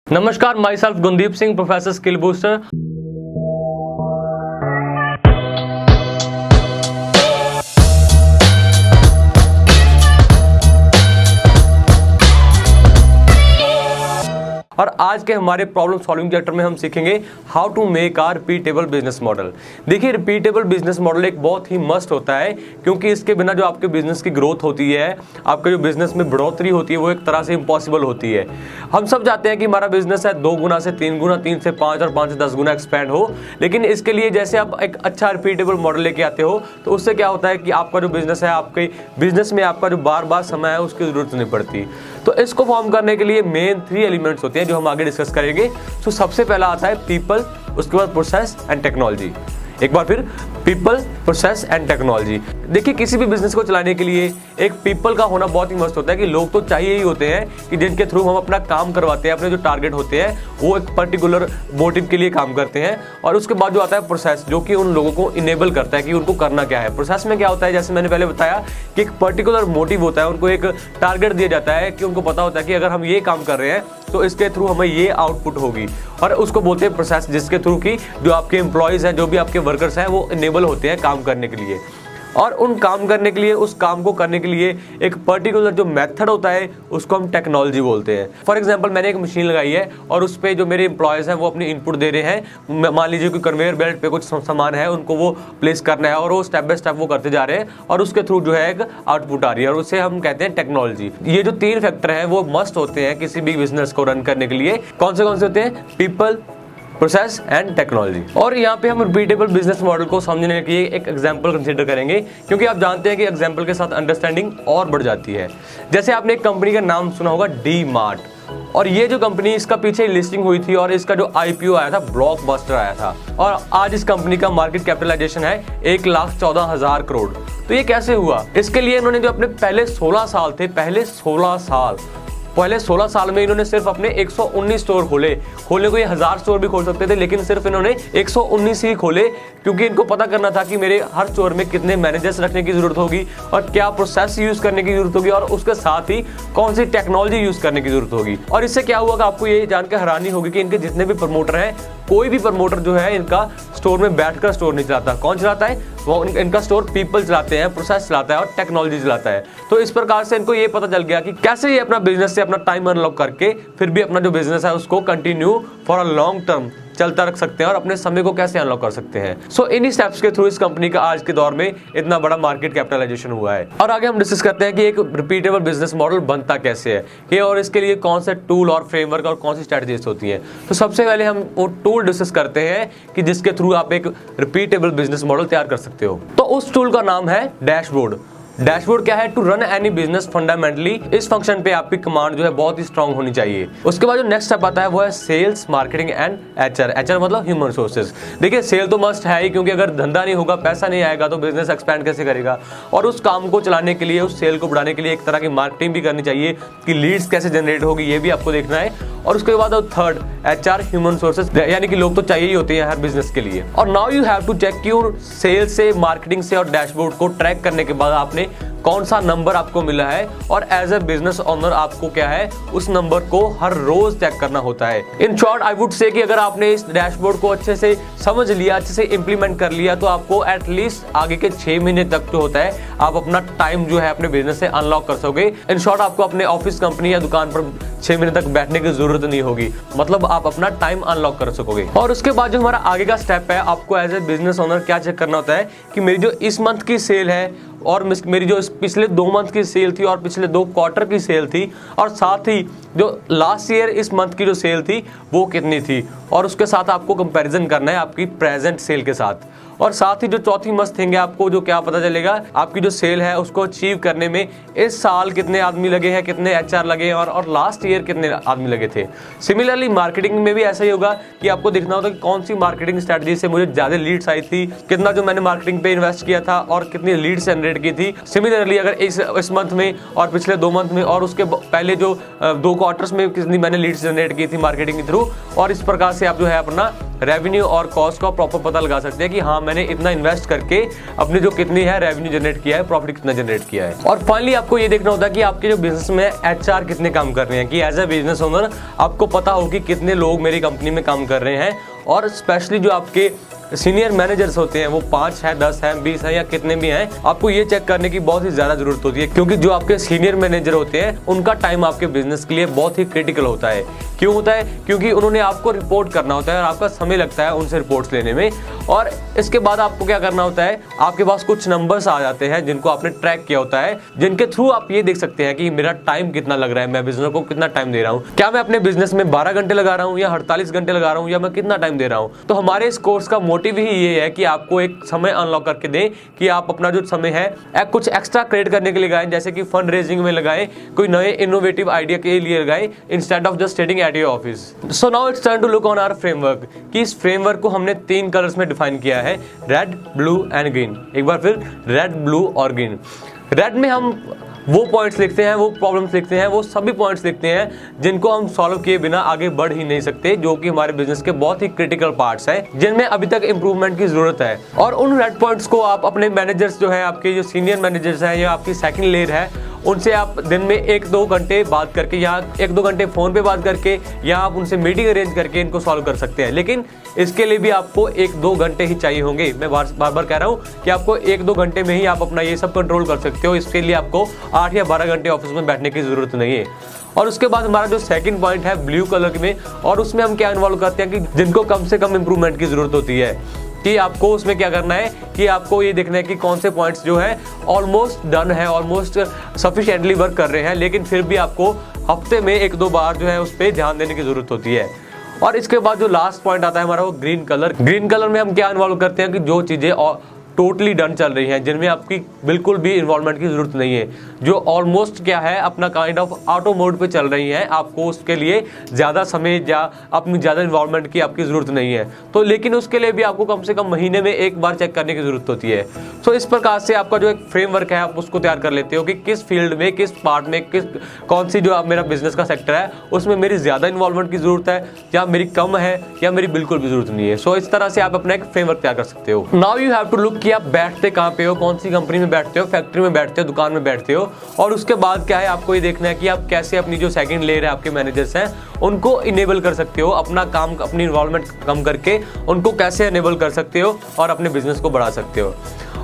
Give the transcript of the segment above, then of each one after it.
नमस्कार, myself Gundeep Singh, professor skill booster. और आज के हमारे प्रॉब्लम सॉल्विंग चैप्टर में हम सीखेंगे how to make our repeatable business model. देखिए, रिपीटेबल बिजनेस मॉडल एक बहुत ही मस्ट होता है, क्योंकि इसके बिना जो आपके बिजनेस की ग्रोथ होती है, आपके जो बिजनेस में बढ़ोतरी होती है, वो एक तरह से इम्पॉसिबल होती है। हम सब चाहते हैं कि हमारा बिजनेस है 2 गुना से 3 गुना, 3 से 5 और 5 से 10 गुना एक्सपैंड हो, लेकिन इसके लिए जैसे आप एक अच्छा रिपीटेबल मॉडल लेके आते हो तो उससे क्या होता है कि आपका जो बिजनेस है, आपके बिजनेस में आपका जो बार बार समय है उसकी जरूरत नहीं पड़ती। तो इसको फॉर्म करने के लिए मेन 3 एलिमेंट्स होते हैं जो हम आगे डिस्कस करेंगे। तो सबसे पहला आता है पीपल, उसके बाद प्रोसेस एंड टेक्नोलॉजी। एक बार फिर, पीपल, प्रोसेस एंड टेक्नोलॉजी। देखिए, किसी भी बिजनेस को चलाने के लिए एक पीपल का होना बहुत ही मस्त होता है कि लोग तो चाहिए ही होते हैं कि जिनके थ्रू हम अपना काम करवाते हैं, अपने जो टारगेट होते हैं वो एक पर्टिकुलर मोटिव के लिए काम करते हैं। और उसके बाद जो आता है प्रोसेस, जो कि उन लोगों को इनेबल करता है कि उनको करना क्या है। प्रोसेस में क्या होता है, जैसे मैंने पहले बताया कि एक पर्टिकुलर मोटिव होता है, उनको एक टारगेट दिया जाता है कि उनको पता होता है कि अगर हम ये काम कर रहे हैं तो इसके थ्रू हमें ये आउटपुट होगी, और उसको बोलते हैं प्रोसेस, जिसके थ्रू की जो आपके एम्प्लॉयज हैं, जो भी आपके वर्कर्स हैं, वो इनेबल होते हैं काम करने के लिए। और उन काम करने के लिए, उस काम को करने के लिए एक पर्टिकुलर जो मेथड होता है उसको हम टेक्नोलॉजी बोलते हैं। फॉर एग्जांपल, मैंने एक मशीन लगाई है और उस पे जो मेरे एम्प्लॉयज हैं वो अपनी इनपुट दे रहे हैं। मान लीजिए कि कन्वेयर बेल्ट पे कुछ सामान है, उनको वो प्लेस करना है और वो स्टेप बाय स्टेप वो करते जा रहे हैं और उसके थ्रू जो है एक आउटपुट आ रही है, और उसे हम कहते हैं टेक्नोलॉजी। ये जो 3 फैक्टर हैं वो मस्ट होते हैं किसी भी बिजनेस को रन करने के लिए। कौन से होते हैं? People, process and technology. और यहाँ पे हम रिपीटेबल बिजनेस मॉडल को समझने के लिए एक एग्जांपल कंसीडर करेंगे, क्योंकि आप जानते हैं कि एग्जांपल के साथ अंडरस्टैंडिंग और बढ़ जाती है। जैसे आपने एक कंपनी का नाम सुना होगा, डी मार्ट, और ये जो कंपनी, इसका पीछे लिस्टिंग हुई थी और इसका जो आईपीओ आया था, ब्लॉकबस्टर आया था, और आज इस कंपनी का मार्केट कैपिटलाइजेशन है 1,14,000 करोड़। तो ये कैसे हुआ? इसके लिए इन्होंने जो अपने पहले 16 साल थे, पहले 16 साल में इन्होंने सिर्फ अपने 119 स्टोर खोले को ये 1000 स्टोर भी खोल सकते थे, लेकिन सिर्फ इन्होंने 119 ही खोले, क्योंकि इनको पता करना था कि मेरे हर स्टोर में कितने मैनेजर्स रखने की जरूरत होगी और क्या प्रोसेस यूज करने की जरूरत होगी, और उसके साथ ही कौन सी टेक्नोलॉजी यूज करने की जरूरत होगी। और इससे क्या हुआ कि आपको ये जानकर हैरानी होगी कि इनके जितने भी प्रमोटर हैं, कोई भी प्रमोटर जो है इनका स्टोर में बैठकर स्टोर नहीं चलाता। कौन चलाता है? वो इनका स्टोर पीपल चलाते हैं, प्रोसेस चलाता है और टेक्नोलॉजी चलाता है। तो इस प्रकार से इनको ये पता चल गया कि कैसे ये अपना बिजनेस से अपना टाइम अनलॉक करके फिर भी अपना जो बिजनेस है उसको continue for a long term चलता रख सकते हैं और अपने समय को कैसे अनलॉक कर सकते हैं। सो इन्हीं स्टेप्स के थ्रू इस कंपनी का आज के दौर में इतना बड़ा मार्केट कैपिटलाइजेशन हुआ है। और आगे हम डिस्कस करते हैं कि एक रिपीटेबल बिजनेस मॉडल बनता कैसे है ये, और इसके लिए कौन से टूल और फ्रेमवर्क और कौन सी स्ट्रेटजीज होती हैं। तो सबसे पहले हम वो टूल डिस्कस करते हैं कि जिसके थ्रू आप एक रिपीटेबल बिजनेस मॉडल तैयार कर सकते हो। तो उस टूल का नाम है डैशबोर्ड। डैशबोर्ड क्या है? To run any business fundamentally. इस फंक्शन पे आपकी कमांड जो है बहुत ही स्ट्रांग होनी चाहिए। उसके बाद जो नेक्स्ट स्टेप आता है वो है sales, marketing and HR. HR मतलब ह्यूमन रिसोर्सेज। देखिए, सेल तो मस्ट है ही, क्योंकि अगर धंधा नहीं होगा, पैसा नहीं आएगा तो बिजनेस एक्सपैंड कैसे करेगा। और उस काम को चलाने के लिए, उस सेल को बढ़ाने के लिए एक तरह की मार्केटिंग भी करनी चाहिए कि लीड्स कैसे जनरेट होगी, ये भी आपको देखना है। और उसके बाद थर्ड, एचआर, ह्यूमन रिसोर्सेज, यानी कि लोग तो चाहिए ही होते हैं हर बिजनेस के लिए। और now you have to check your sales से, मार्केटिंग से और डैशबोर्ड को ट्रैक करने के बाद आपने कौन सा नंबर आपको मिला है, और एज ए बिजनेस ओनर आपको क्या है, उस नंबर को हर रोज चेक करना होता है। In short I would say कि अगर आपने इस डैशबोर्ड को अच्छे से समझ लिया, अच्छे से इंप्लीमेंट कर लिया, तो आपको एटलीस्ट आगे के 6 महीने तक जो होता है आप अपना टाइम जो है अपने बिजनेस से अनलॉक कर सकोगे। इन शॉर्ट आपको अपने ऑफिस, कंपनी या दुकान पर 6 महीने तक बैठने की जरूरत नहीं होगी, मतलब आप अपना टाइम अनलॉक कर सकोगे। और उसके बाद जो हमारा आगे का स्टेप है, आपको एज ए बिजनेस ओनर क्या चेक करना होता है कि मेरी जो इस मंथ की सेल है, और मेरी जो पिछले 2 मंथ की सेल थी, और पिछले 2 क्वार्टर की सेल थी, और साथ ही जो लास्ट ईयर इस मंथ की जो सेल थी वो कितनी थी, और उसके साथ आपको कंपैरिजन करना है आपकी प्रेजेंट सेल के साथ। और साथ ही जो चौथी मस्त थिंग है, आपको जो क्या पता चलेगा, आपकी जो सेल है उसको अचीव करने में इस साल कितने आदमी लगे हैं, कितने एचआर लगे हैं, और लास्ट ईयर कितने आदमी लगे थे। सिमिलरली मार्केटिंग में भी ऐसा ही होगा कि आपको देखना होगा कि कौन सी मार्केटिंग स्ट्रेटजी से मुझे ज्यादा लीड्स आई थी, कितना जो मैंने मार्केटिंग पे इन्वेस्ट किया था, और कितनी लीड्स जनरेट की थी। सिमिलरली अगर इस मंथ में और पिछले 2 मंथ में और उसके पहले जो 2 क्वार्टर्स में कितनी मैंने लीड्स जनरेट की थी मार्केटिंग के थ्रू, और इस प्रकार से आप जो है अपना रेवेन्यू और कॉस्ट का प्रॉपर पता लगा सकते हैं कि हाँ मैंने इतना इन्वेस्ट करके अपनी जो कितनी है रेवेन्यू जनरेट किया है, प्रॉफिट कितना जनरेट किया है। और फाइनली आपको ये देखना होता है कि आपके जो बिजनेस में एचआर कितने काम कर रहे हैं, कि एज ए बिजनेस ओनर आपको पता हो कि कितने लोग मेरी कंपनी में काम कर रहे हैं। और स्पेशली जो आपके सीनियर मैनेजर्स होते हैं वो 5 है, 10 है, 20 है या कितने भी हैं, आपको ये चेक करने की बहुत ही ज़्यादा ज़रूरत होती है, क्योंकि जो आपके सीनियर मैनेजर होते हैं उनका टाइम आपके बिजनेस के लिए बहुत ही क्रिटिकल होता है। क्यों होता है? क्योंकि उन्होंने आपको रिपोर्ट करना होता है और आपका समय लगता है उनसे रिपोर्ट्स लेने में। और इसके बाद आपको क्या करना होता है, आपके पास कुछ नंबर्स आ जाते हैं जिनको आपने ट्रैक किया होता है, जिनके थ्रू आप ये देख सकते हैं कि मेरा टाइम कितना लग रहा है, मैं बिजनेस को कितना टाइम दे रहा हूँ, क्या मैं अपने बिजनेस में 12 घंटे लगा रहा हूँ या 48 घंटे लगा रहा हूँ, या मैं कितना टाइम दे रहा हूँ। तो हमारे इस कोर्स का मोटिव ही ये है कि आपको एक समय अनलॉक करके दें कि आप अपना जो समय है कुछ एक्स्ट्रा क्रिएट करने के लिए लगाएं, जैसे कि फंड रेजिंग में लगाएं, कोई नए इनोवेटिव आइडिया के लिए लगाएं, instead of just sitting at your office. So now it's time to look on our framework, कि इस फ्रेमवर्क को हमने 3 कलर्स में डिफाइन किया है, रेड, ब्लू एंड ग्रीन। एक बार फिर, रेड, ब्लू और ग्रीन। रेड में हम वो पॉइंट्स लिखते हैं, वो प्रॉब्लम्स लिखते हैं, वो सभी पॉइंट्स लिखते हैं जिनको हम सॉल्व किए बिना आगे बढ़ ही नहीं सकते, जो कि हमारे बिजनेस के बहुत ही क्रिटिकल पार्ट्स हैं जिनमें अभी तक इंप्रूवमेंट की जरूरत है। और उन रेड पॉइंट्स को आप अपने मैनेजर्स जो है, आपके जो सीनियर मैनेजर्स हैं या आपकी सेकंड लेयर है, उनसे आप दिन में 1-2 घंटे बात करके या 1-2 घंटे फ़ोन पे बात करके या आप उनसे मीटिंग अरेंज करके इनको सॉल्व कर सकते हैं। लेकिन इसके लिए भी आपको 1-2 घंटे ही चाहिए होंगे। मैं बार बार कह रहा हूँ कि आपको 1-2 घंटे में ही आप अपना ये सब कंट्रोल कर सकते हो। इसके लिए आपको 8 या 12 घंटे ऑफिस में बैठने की ज़रूरत नहीं है। और उसके बाद हमारा जो सेकंड पॉइंट है ब्लू कलर में, और उसमें हम क्या इन्वॉल्व करते हैं कि जिनको कम से कम इंप्रूवमेंट की ज़रूरत होती है, कि आपको उसमें क्या करना है कि आपको ये देखना है कि कौन से पॉइंट्स जो है ऑलमोस्ट डन है, ऑलमोस्ट सफिशिएंटली वर्क कर रहे हैं, लेकिन फिर भी आपको हफ्ते में 1-2 बार जो है उस पर ध्यान देने की ज़रूरत होती है। और इसके बाद जो लास्ट पॉइंट आता है हमारा वो ग्रीन कलर। ग्रीन कलर में हम क्या इन्वॉल्व करते हैं कि जो चीज़ें टोटली डन चल रही हैं, जिनमें आपकी बिल्कुल भी इन्वॉल्वमेंट की ज़रूरत नहीं है, जो ऑलमोस्ट क्या है अपना काइंड ऑफ ऑटो मोड पे चल रही हैं, आपको उसके लिए ज़्यादा समय या अपनी ज़्यादा इन्वॉल्वमेंट की आपकी ज़रूरत नहीं है। तो लेकिन उसके लिए भी आपको कम से कम महीने में 1 बार चेक करने की ज़रूरत होती है। तो इस प्रकार से आपका जो एक फ्रेमवर्क है आप उसको तैयार कर लेते हो कि किस फील्ड में, किस पार्ट में, कौन सी जो मेरा बिजनेस का सेक्टर है उसमें मेरी ज़्यादा इन्वॉल्वमेंट की ज़रूरत है, या मेरी कम है, या मेरी बिल्कुल भी ज़रूरत नहीं है। सो इस तरह से आप अपना एक फ्रेमवर्क तैयार कर सकते हो। Now you have to look कि आप बैठते कहाँ पे हो, कौन सी कंपनी में बैठते हो, फैक्ट्री में बैठते हो, दुकान में बैठते हो। और उसके बाद क्या है, आपको ये देखना है कि आप कैसे अपनी जो सेकंड लेयर है, आपके मैनेजर्स हैं, उनको इनेबल कर सकते हो, अपना काम, अपनी इन्वॉल्वमेंट कम करके उनको कैसे इनेबल कर सकते हो और अपने बिजनेस को बढ़ा सकते हो।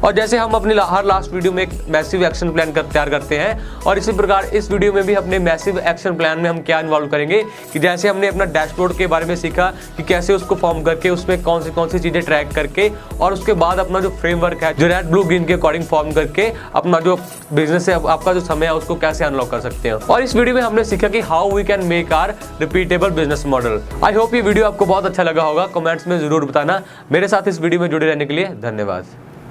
और जैसे हम अपने हर लास्ट वीडियो में एक मैसिव एक्शन प्लान तैयार करते हैं, और इसी प्रकार इस वीडियो में भी अपने मैसिव एक्शन प्लान में हम क्या इन्वॉल्व करेंगे कि जैसे हमने अपना डैशबोर्ड के बारे में सीखा कि कैसे उसको फॉर्म करके उसमें कौन सी चीज़ें ट्रैक करके, और उसके बाद अपना जो फ्रेमवर्क है जो रेड ब्लू ग्रीन के अकॉर्डिंग फॉर्म करके अपना जो बिजनेस है, आपका जो समय है, उसको कैसे अनलॉक कर सकते हैं। और इस वीडियो में हमने सीखा कि how we can make our repeatable business model. I hope ये वीडियो आपको बहुत अच्छा लगा होगा। कमेंट्स में जरूर बताना। मेरे साथ इस वीडियो में जुड़े रहने के लिए धन्यवाद।